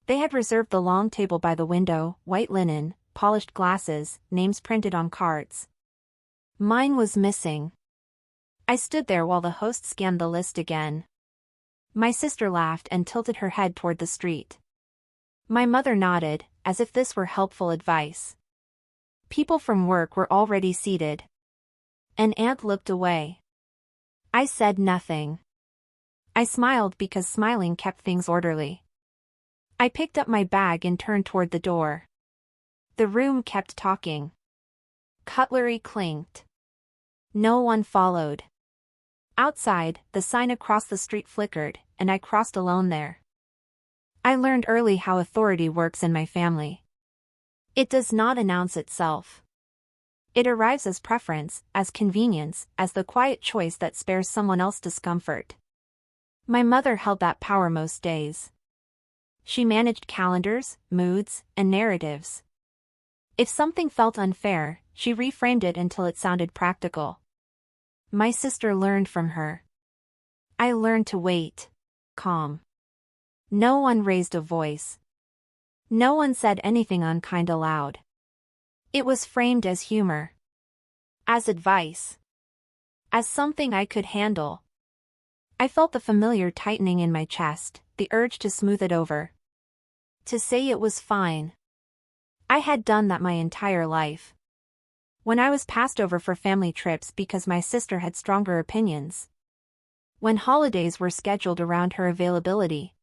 They had reserved the long table by the window, white linen, polished glasses, names printed on cards. Mine was missing. I stood there while the host scanned the list again. My sister laughed and tilted her head toward the street. My mother nodded, as if this were helpful advice. People from work were already seated. An aunt looked away. I said nothing. I smiled because smiling kept things orderly. I picked up my bag and turned toward the door. The room kept talking. Cutlery clinked. No one followed. Outside, the sign across the street flickered, and I crossed alone there. I learned early how authority works in my family. It does not announce itself. It arrives as preference, as convenience, as the quiet choice that spares someone else discomfort. My mother held that power most days. She managed calendars, moods, and narratives. If something felt unfair, she reframed it until it sounded practical. My sister learned from her. I learned to wait. Calm. No one raised a voice. No one said anything unkind aloud. It was framed as humor. As advice. As something I could handle. I felt the familiar tightening in my chest, the urge to smooth it over. To say it was fine. I had done that my entire life. When I was passed over for family trips because my sister had stronger opinions. When holidays were scheduled around her availability.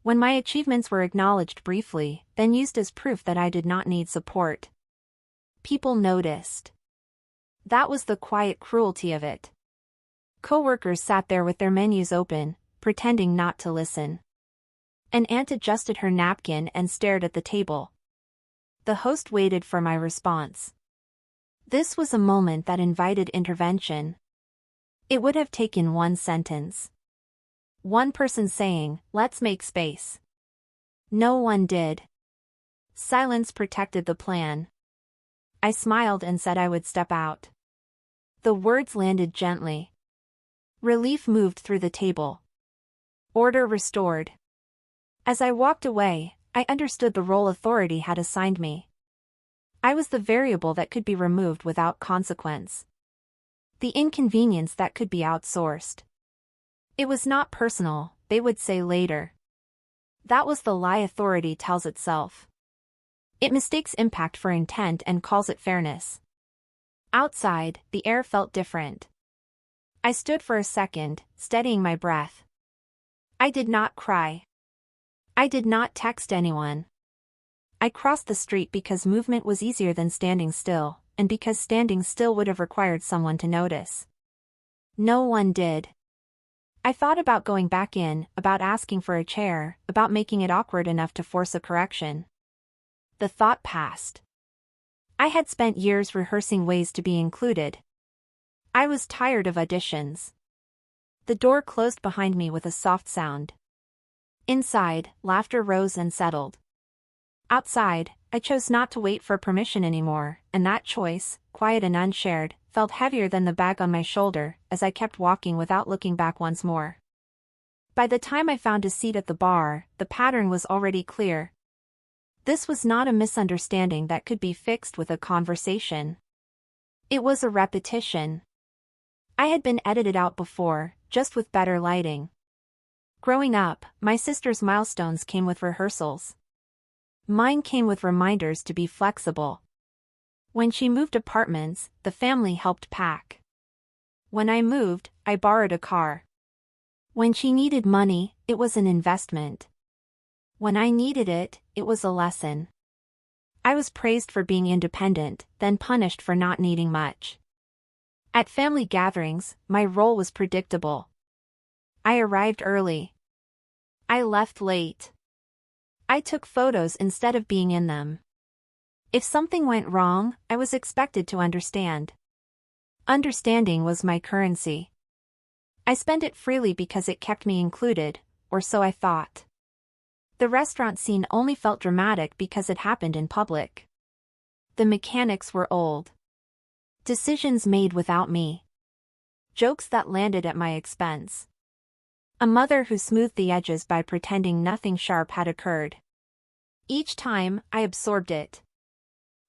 When my achievements were acknowledged briefly, then used as proof that I did not need support. People noticed. That was the quiet cruelty of it. Coworkers sat there with their menus open, pretending not to listen. An aunt adjusted her napkin and stared at the table. The host waited for my response. This was a moment that invited intervention. It would have taken one sentence. One person saying, "Let's make space." No one did. Silence protected the plan. I smiled and said I would step out. The words landed gently. Relief moved through the table. Order restored. As I walked away, I understood the role authority had assigned me. I was the variable that could be removed without consequence. The inconvenience that could be outsourced. It was not personal, they would say later. That was the lie authority tells itself. It mistakes impact for intent and calls it fairness. Outside, the air felt different. I stood for a second, steadying my breath. I did not cry. I did not text anyone. I crossed the street because movement was easier than standing still, and because standing still would have required someone to notice. No one did. I thought about going back in, about asking for a chair, about making it awkward enough to force a correction. The thought passed. I had spent years rehearsing ways to be included. I was tired of auditions. The door closed behind me with a soft sound. Inside, laughter rose and settled. Outside, I chose not to wait for permission anymore, and that choice, quiet and unshared, felt heavier than the bag on my shoulder as I kept walking without looking back once more. By the time I found a seat at the bar, the pattern was already clear. This was not a misunderstanding that could be fixed with a conversation. It was a repetition. I had been edited out before, just with better lighting. Growing up, my sister's milestones came with rehearsals. Mine came with reminders to be flexible. When she moved apartments, the family helped pack. When I moved, I borrowed a car. When she needed money, it was an investment. When I needed it, it was a lesson. I was praised for being independent, then punished for not needing much. At family gatherings, my role was predictable. I arrived early. I left late. I took photos instead of being in them. If something went wrong, I was expected to understand. Understanding was my currency. I spent it freely because it kept me included, or so I thought. The restaurant scene only felt dramatic because it happened in public. The mechanics were old. Decisions made without me. Jokes that landed at my expense. A mother who smoothed the edges by pretending nothing sharp had occurred. Each time, I absorbed it.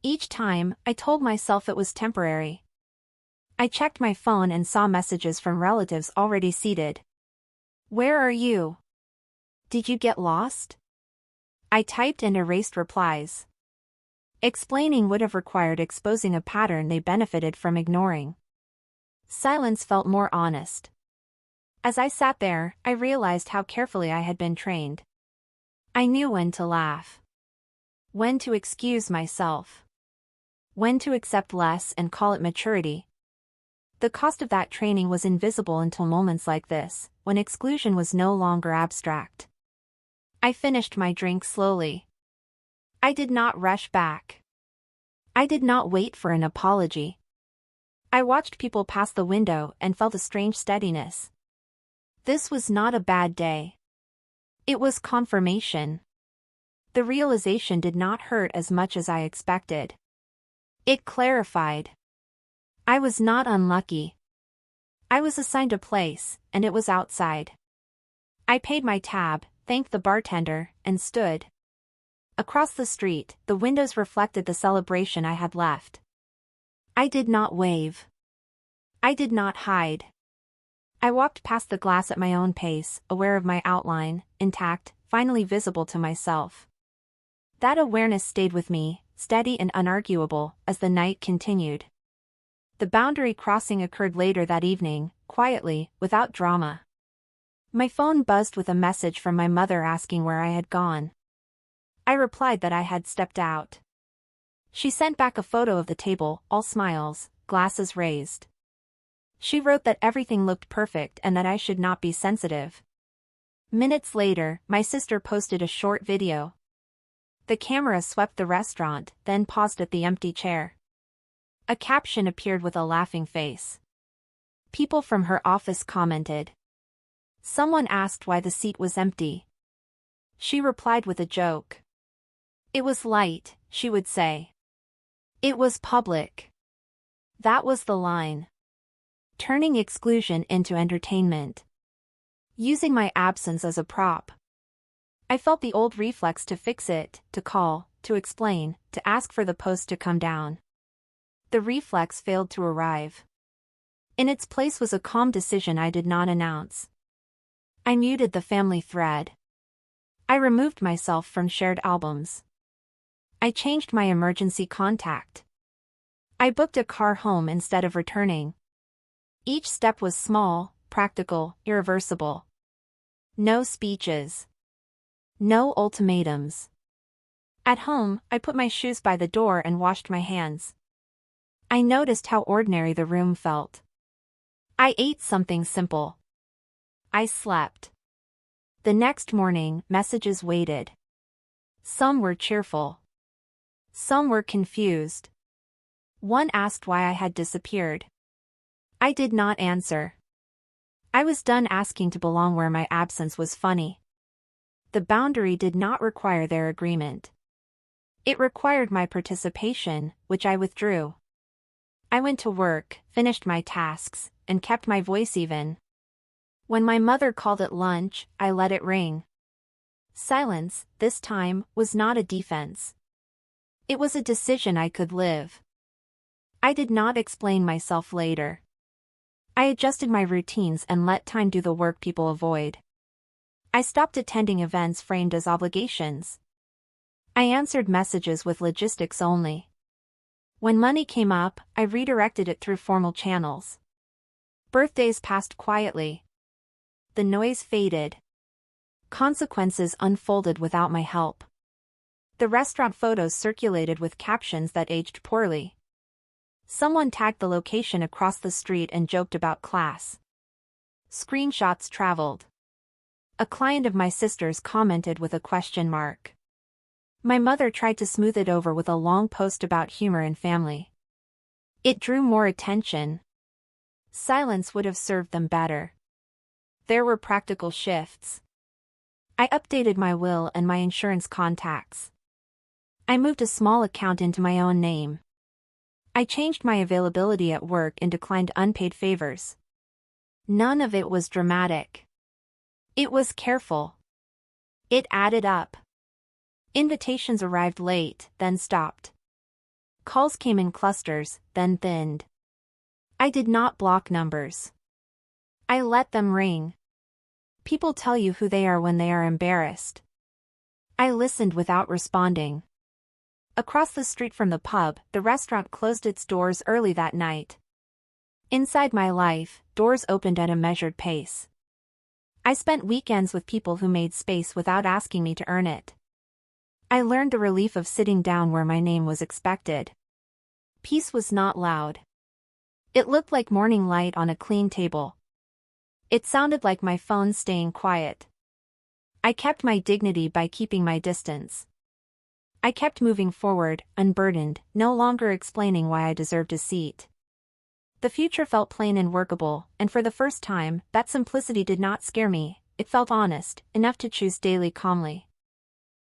Each time, I told myself it was temporary. I checked my phone and saw messages from relatives already seated. "Where are you? Did you get lost?" I typed and erased replies. Explaining would have required exposing a pattern they benefited from ignoring. Silence felt more honest. As I sat there, I realized how carefully I had been trained. I knew when to laugh. When to excuse myself. When to accept less and call it maturity. The cost of that training was invisible until moments like this, when exclusion was no longer abstract. I finished my drink slowly. I did not rush back. I did not wait for an apology. I watched people pass the window and felt a strange steadiness. This was not a bad day. It was confirmation. The realization did not hurt as much as I expected. It clarified. I was not unlucky. I was assigned a place, and it was outside. I paid my tab, thanked the bartender, and stood. Across the street, the windows reflected the celebration I had left. I did not wave. I did not hide. I walked past the glass at my own pace, aware of my outline, intact, finally visible to myself. That awareness stayed with me, steady and unarguable, as the night continued. The boundary crossing occurred later that evening, quietly, without drama. My phone buzzed with a message from my mother asking where I had gone. I replied that I had stepped out. She sent back a photo of the table, all smiles, glasses raised. She wrote that everything looked perfect and that I should not be sensitive. Minutes later, my sister posted a short video. The camera swept the restaurant, then paused at the empty chair. A caption appeared with a laughing face. People from her office commented. Someone asked why the seat was empty. She replied with a joke. It was light, she would say. It was public. That was the line. Turning exclusion into entertainment. Using my absence as a prop. I felt the old reflex to fix it, to call, to explain, to ask for the post to come down. The reflex failed to arrive. In its place was a calm decision I did not announce. I muted the family thread. I removed myself from shared albums. I changed my emergency contact. I booked a car home instead of returning. Each step was small, practical, irreversible. No speeches. No ultimatums. At home, I put my shoes by the door and washed my hands. I noticed how ordinary the room felt. I ate something simple. I slept. The next morning, messages waited. Some were cheerful. Some were confused. One asked why I had disappeared. I did not answer. I was done asking to belong where my absence was funny. The boundary did not require their agreement. It required my participation, which I withdrew. I went to work, finished my tasks, and kept my voice even. When my mother called at lunch, I let it ring. Silence, this time, was not a defense. It was a decision I could live. I did not explain myself later. I adjusted my routines and let time do the work people avoid. I stopped attending events framed as obligations. I answered messages with logistics only. When money came up, I redirected it through formal channels. Birthdays passed quietly. The noise faded. Consequences unfolded without my help. The restaurant photos circulated with captions that aged poorly. Someone tagged the location across the street and joked about class. Screenshots traveled. A client of my sister's commented with a question mark. My mother tried to smooth it over with a long post about humor and family. It drew more attention. Silence would have served them better. There were practical shifts. I updated my will and my insurance contacts. I moved a small account into my own name. I changed my availability at work and declined unpaid favors. None of it was dramatic. It was careful. It added up. Invitations arrived late, then stopped. Calls came in clusters, then thinned. I did not block numbers. I let them ring. People tell you who they are when they are embarrassed. I listened without responding. Across the street from the pub, the restaurant closed its doors early that night. Inside my life, doors opened at a measured pace. I spent weekends with people who made space without asking me to earn it. I learned the relief of sitting down where my name was expected. Peace was not loud. It looked like morning light on a clean table. It sounded like my phone staying quiet. I kept my dignity by keeping my distance. I kept moving forward, unburdened, no longer explaining why I deserved a seat. The future felt plain and workable, and for the first time, that simplicity did not scare me. It felt honest, enough to choose daily calmly.